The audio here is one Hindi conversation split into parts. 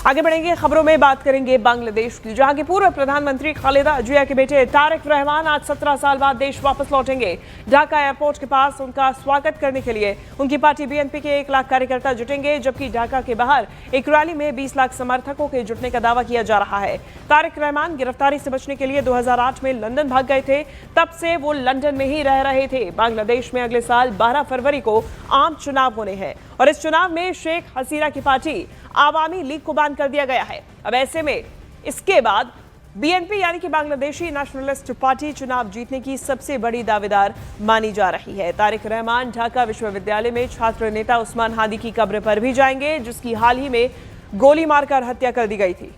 आगे बढ़ेंगे, खबरों में बात करेंगे बांग्लादेश की, जहां के पूर्व प्रधानमंत्री खालिदा जिया के बेटे तारिक रहमान आज 17 साल बाद देश वापस लौटेंगे। ढाका एयरपोर्ट के पास उनका स्वागत करने के लिए उनकी पार्टी बीएनपी के 1 लाख कार्यकर्ता जुटेंगे, जबकि ढाका के बाहर एक रैली में 20 लाख समर्थकों के जुटने का दावा किया जा रहा है। तारिक रहमान गिरफ्तारी से बचने के लिए 2008 में लंदन भाग गए थे, तब से वो लंदन में ही रह रहे थे। बांग्लादेश में अगले साल 12 फरवरी को आम चुनाव होने हैं और इस चुनाव में शेख हसीना की पार्टी आवामी लीग को बांध कर दिया गया है। अब ऐसे में इसके बाद बीएनपी यानी कि बांग्लादेशी नेशनलिस्ट पार्टी चुनाव जीतने की सबसे बड़ी दावेदार मानी जा रही है। तारिक रहमान ढाका विश्वविद्यालय में छात्र नेता उस्मान हादी की कब्र पर भी जाएंगे, जिसकी हाल ही में गोली मारकर हत्या कर दी गई थी।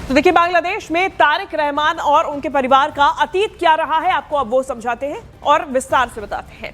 तो देखिए, बांग्लादेश में तारिक रहमान और उनके परिवार का अतीत क्या रहा है, आपको अब वो समझाते हैं और विस्तार से बताते हैं।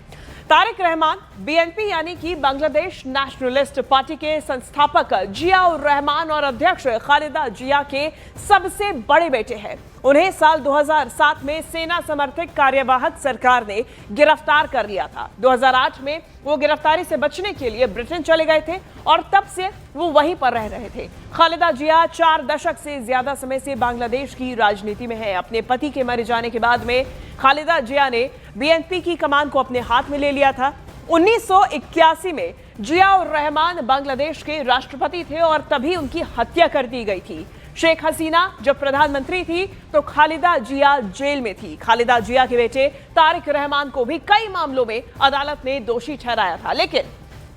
तारिक रहमान बीएनपी यानी कि बांग्लादेश नेशनलिस्ट पार्टी के संस्थापक जियाउर रहमान और अध्यक्ष खालिदा जिया के सबसे बड़े बेटे हैं। उन्हें साल 2007 में सेना समर्थित कार्यवाहक सरकार ने गिरफ्तार कर लिया था। 2008 में वो गिरफ्तारी से बचने के लिए ब्रिटेन चले गए थे और तब से वो वहीं पर रह रहे थे। खालिदा जिया 4 दशक से ज्यादा समय से बांग्लादेश की राजनीति में है। अपने पति के मर जाने के बाद में खालिदा जिया ने बीएनपी की कमान को अपने हाथ में ले लिया था। 1981 में जियाउर रहमान बांग्लादेश के राष्ट्रपति थे और तभी उनकी हत्या कर दी गई थी। शेख हसीना जब प्रधानमंत्री थी तो खालिदा जिया जेल में थी। खालिदा जिया के बेटे तारिक रहमान को भी कई मामलों में अदालत ने दोषी ठहराया था, लेकिन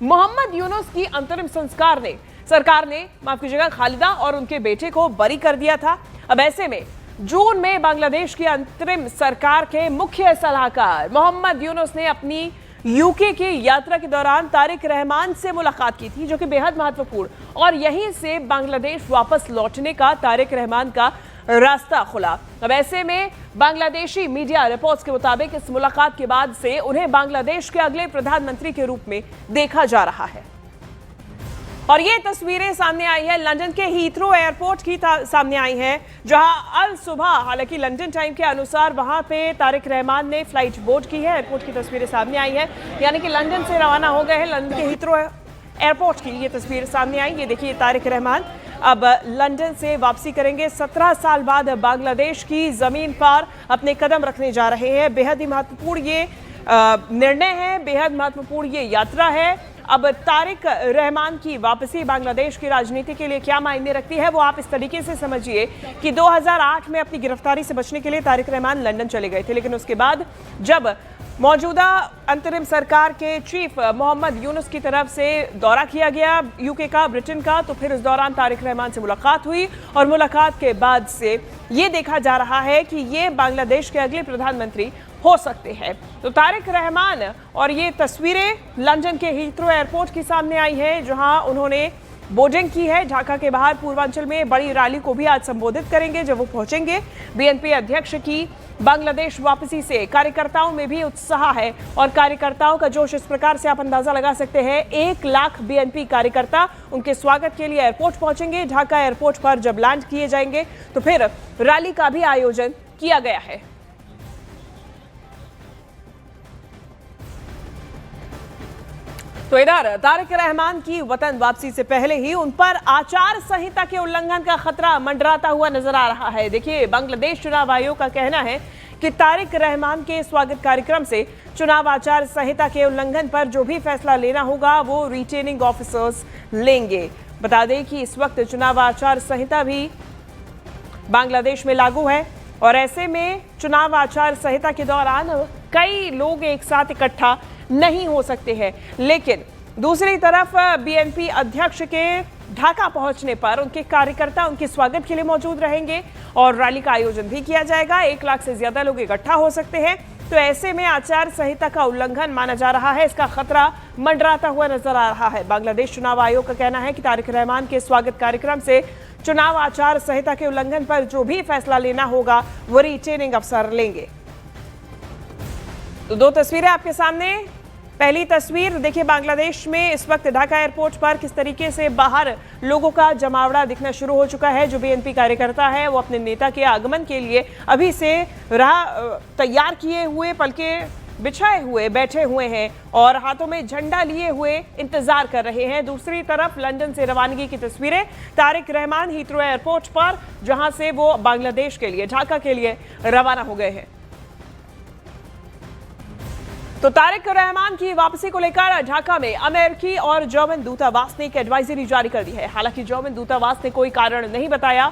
मोहम्मद यूनुस की अंतरिम सरकार ने माफ कीजिएगा खालिदा और उनके बेटे को बरी कर दिया था। अब ऐसे में जून में बांग्लादेश की अंतरिम सरकार के मुख्य सलाहकार मोहम्मद यूनुस ने अपनी यूके की यात्रा के दौरान तारिक रहमान से मुलाकात की थी, जो कि बेहद महत्वपूर्ण, और यहीं से बांग्लादेश वापस लौटने का तारिक रहमान का रास्ता खुला। अब ऐसे में बांग्लादेशी मीडिया रिपोर्ट्स के मुताबिक इस मुलाकात के बाद से उन्हें बांग्लादेश के अगले प्रधानमंत्री के रूप में देखा जा रहा है। और ये तस्वीरें सामने आई है लंदन के हीथ्रो एयरपोर्ट की सामने आई हैं, जहां अल सुबह, हालांकि लंदन टाइम के अनुसार वहां पे तारिक रहमान ने फ्लाइट बोर्ड की है। एयरपोर्ट की तस्वीरें सामने आई है, यानी कि लंदन से रवाना हो गए हैं। लंदन के हीथ्रो एयरपोर्ट की ये तस्वीर सामने आई। ये देखिए, तारिक रहमान अब लंदन से वापसी करेंगे। 17 साल बाद बांग्लादेश की जमीन पर अपने कदम रखने जा रहे हैं। बेहद ही महत्वपूर्ण ये निर्णय है, बेहद महत्वपूर्ण ये यात्रा है। अब तारिक रहमान की वापसी बांग्लादेश की राजनीति के लिए क्या मायने रखती है, वो आप इस तरीके से समझिए कि 2008 में अपनी गिरफ्तारी से बचने के लिए तारिक रहमान लंदन चले गए थे, लेकिन उसके बाद जब मौजूदा अंतरिम सरकार के चीफ मोहम्मद यूनुस की तरफ से दौरा किया गया यूके का, ब्रिटेन का, तो फिर उस दौरान तारिक रहमान से मुलाकात हुई और मुलाकात के बाद से ये देखा जा रहा है कि ये बांग्लादेश के अगले प्रधानमंत्री हो सकते हैं। तो तारिक रहमान और ये तस्वीरें लंदन के हीथ्रो एयरपोर्ट की सामने आई है, जहां उन्होंने बोर्डिंग की है। ढाका के बाहर पूर्वांचल में बड़ी रैली को भी आज संबोधित करेंगे जब वो पहुंचेंगे। बीएनपी अध्यक्ष की बांग्लादेश वापसी से कार्यकर्ताओं में भी उत्साह है और कार्यकर्ताओं का जोश इस प्रकार से आप अंदाजा लगा सकते हैं। 1 लाख बीएनपी कार्यकर्ता उनके स्वागत के लिए एयरपोर्ट पहुंचेंगे। ढाका एयरपोर्ट पर जब लैंड किए जाएंगे तो फिर रैली का भी आयोजन किया गया है। तो इधर तारिक रहमान की वतन वापसी से पहले ही उन पर आचार संहिता के उल्लंघन का खतरा मंडराता हुआ नजर आ रहा है। देखिए, बांग्लादेश चुनाव आयोग का कहना है कि तारिक रहमान के स्वागत कार्यक्रम से चुनाव आचार संहिता के उल्लंघन पर जो भी फैसला लेना होगा वो रिटर्निंग ऑफिसर्स लेंगे। बता दें कि इस वक्त चुनाव आचार संहिता भी बांग्लादेश में लागू है और ऐसे में चुनाव आचार संहिता के दौरान कई लोग एक साथ इकट्ठा नहीं हो सकते हैं, लेकिन दूसरी तरफ बीएनपी अध्यक्ष के ढाका पहुंचने पर उनके कार्यकर्ता उनके स्वागत के लिए मौजूद रहेंगे और रैली का आयोजन भी किया जाएगा। 1 लाख से ज्यादा लोग इकट्ठा हो सकते हैं। तो ऐसे में आचार संहिता का उल्लंघन माना जा रहा है, इसका खतरा मंडराता हुआ नजर आ रहा है। बांग्लादेश चुनाव आयोग का कहना है कि तारिक रहमान के स्वागत कार्यक्रम से चुनाव आचार संहिता के उल्लंघन पर जो भी फैसला लेना होगा वो रिटर्निंग अफसर लेंगे। तो 2 तस्वीरें आपके सामने। पहली तस्वीर देखिए, बांग्लादेश में इस वक्त ढाका एयरपोर्ट पर किस तरीके से बाहर लोगों का जमावड़ा दिखना शुरू हो चुका है। जो बीएनपी कार्यकर्ता है वो अपने नेता के आगमन के लिए अभी से राह तैयार किए हुए, बल्कि बिछाए हुए बैठे हुए हैं और हाथों में झंडा लिए हुए इंतजार कर रहे हैं। दूसरी तरफ लंदन से रवानगी की तस्वीरें, तारिक रहमान हीथ्रो एयरपोर्ट पर, जहां से वो बांग्लादेश के लिए, ढाका के लिए रवाना हो गए हैं। तो तारिक रहमान की वापसी को लेकर ढाका में अमेरिकी और जर्मन दूतावास ने एक एडवाइजरी जारी कर दी है। हालांकि जर्मन दूतावास ने कोई कारण नहीं बताया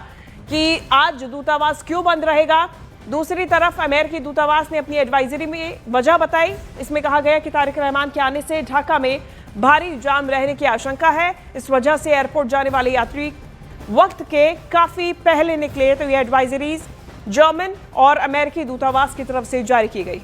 कि आज दूतावास क्यों बंद रहेगा। दूसरी तरफ अमेरिकी दूतावास ने अपनी एडवाइजरी में वजह बताई। इसमें कहा गया कि तारिक रहमान के आने से ढाका में भारी जाम रहने की आशंका है। इस वजह से एयरपोर्ट जाने वाले यात्री वक्त के काफी पहले निकले। तो ये एडवाइजरीज जर्मन और अमेरिकी दूतावास की तरफ से जारी की गई।